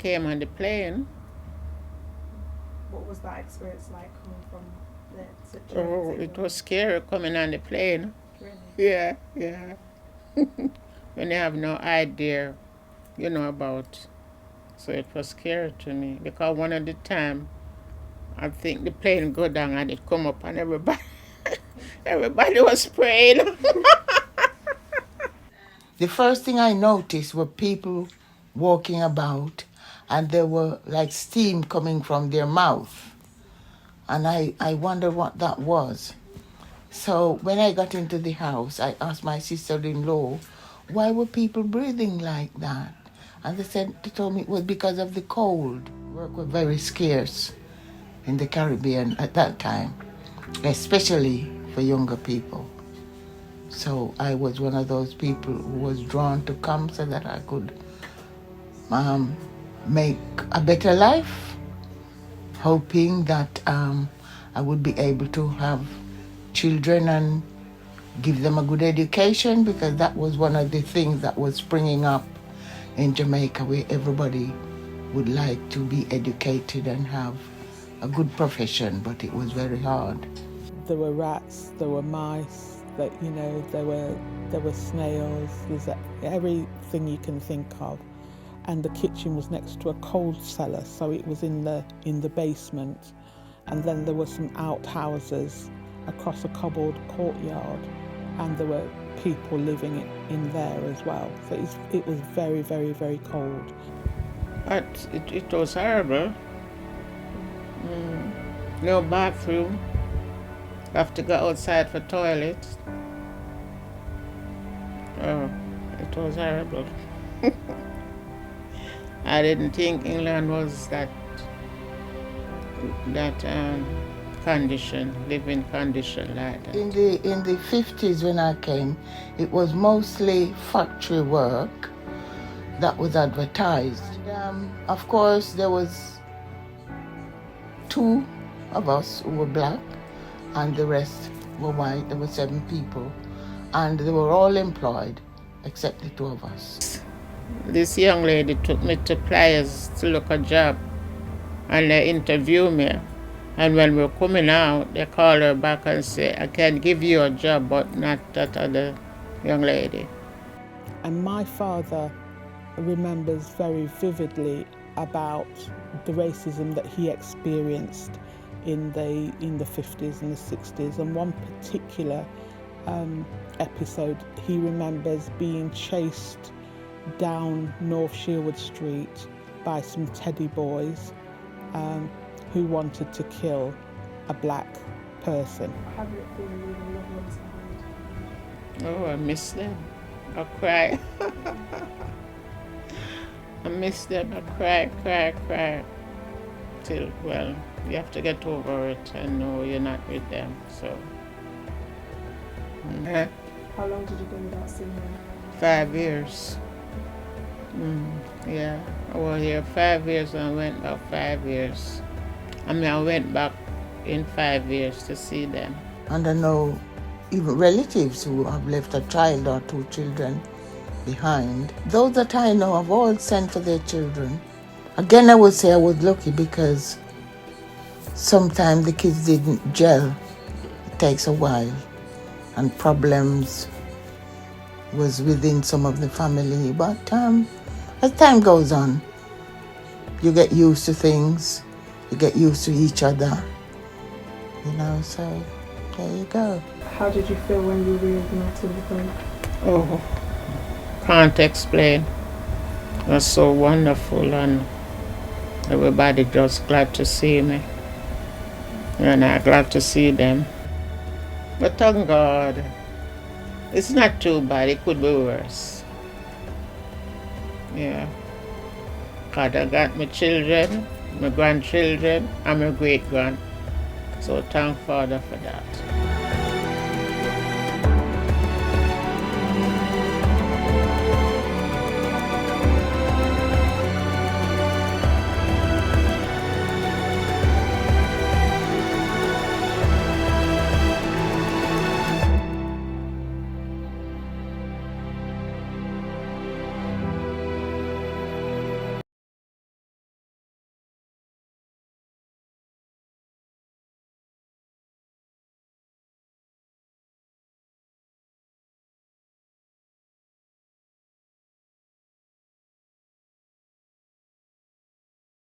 came on the plane. What was that experience like coming from the Oh, it was scary coming on the plane. Really? Yeah, yeah. When you have no idea, about. So it was scary to me because one of the time I think the plane go down and it come up and everybody was praying. The first thing I noticed were people walking about, and there were like steam coming from their mouth. And I wondered what that was. So when I got into the house, I asked my sister-in-law, why were people breathing like that? And they told me it was because of the cold. Work was very scarce in the Caribbean at that time, especially for younger people. So I was one of those people who was drawn to come so that I could make a better life, hoping that I would be able to have children and give them a good education, because that was one of the things that was springing up in Jamaica, where everybody would like to be educated and have a good profession, but it was very hard. There were rats, there were mice, there were snails, there's everything you can think of. And the kitchen was next to a coal cellar, so it was in the basement. And then there were some outhouses across a cobbled courtyard, and there were people living in there as well. So it was very, very, very cold. But it was horrible. No bathroom. Have to go outside for toilet. Oh, it was horrible. I didn't think England was that living condition like that. In the 50s when I came, it was mostly factory work that was advertised. Of course, there was 2 of us who were black and the rest were white. There were 7 people, and they were all employed except the 2 of us. This young lady took me to Pliers to look a job, and they interviewed me. And when we were coming out, they called her back and said, I can give you a job, but not that other young lady. And my father remembers very vividly about the racism that he experienced in the 50s and the 60s. And one particular episode, he remembers being chased down North Sherwood Street by some teddy boys who wanted to kill a black person. How did it feel leaving loved ones behind? Oh, I miss them. I cry. I miss them. I cry. Till, well, you have to get over it and know you're not with them, so. How long did you go without seeing them? 5 years. Yeah, I was here 5 years and I went back 5 years. I went back in 5 years to see them. And I know even relatives who have left a child or 2 children behind. Those that I know have all sent for their children. Again, I would say I was lucky because sometimes the kids didn't gel. It takes a while. And problems was within some of the family. But as time goes on, you get used to things. You get used to each other. So there you go. How did you feel when you reignited with them? Oh, can't explain. It was so wonderful, and everybody just glad to see me. And I'm glad to see them. But thank God, it's not too bad. It could be worse. Yeah. God, I got my children, my grandchildren, and my great-grand. So thank Father for that.